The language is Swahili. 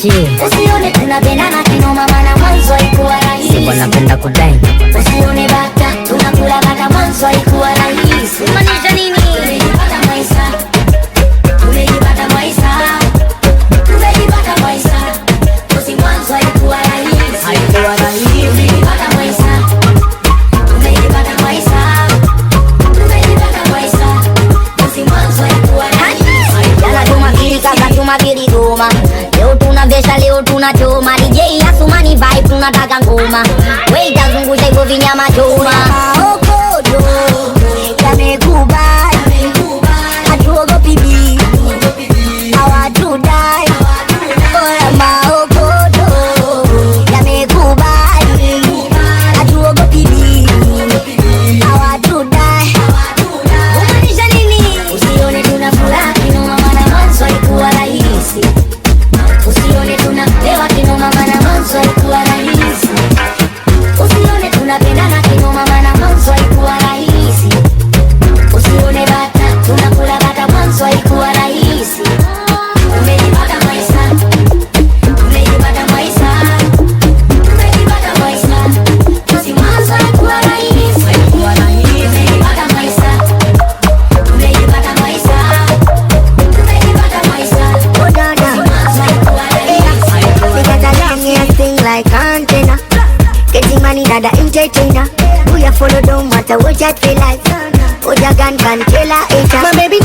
Eti usione tunapendana kinoma maana mwanzo haikuwa rahisi. sipo napenda kudai. Usione bata tunakula bata mwanzo haikuwa rahisi. Maanisha nini? Tumejipata maisha. Tumejipata maisha. Tumejipata maisha. Usi mwanzo haikuwa rahisi. Haikuwa rahisi. Tumejipata maisha. Tumejipata maisha. Tumejipata maisha. Usi mwanzo haikuwa rahisi. Jana tumabili kaka tumabili goma. Leo tunavesha leo tunachoma. DJ Asumani vibe tunataka ngoma. Wait azungusha hivyo vinyama choma. Okodo yamekubali. Hatuogopi bibi. Hawatudai. Oya maokodo yamekubali. Hatuogopi bibi. Hawatudai. Umaanisha nini? Usione tunafurahi kinoma maana mwanzo haikuwa rahisi. Usione tunapewa kinoma maana mwanzo haikuwa rahisi. Usione tunapendana kinoma maana mwanzo haikuwa rahisi. Usione bata tunakula bata mwanzo haikuwa rahisi. Tumejipata maisha. Tumejipata maisha. Tumejipata maisha. Usi mwanzo haikuwa rahisi. Tumejipata maisha. Tumejipata maisha. Tumejipata maisha. Oh dada, because I love me and sing like antenna. Getting money dada entertainer. Who ya follow don't matter what you feel like. Oh ya gun can kill a hater. My baby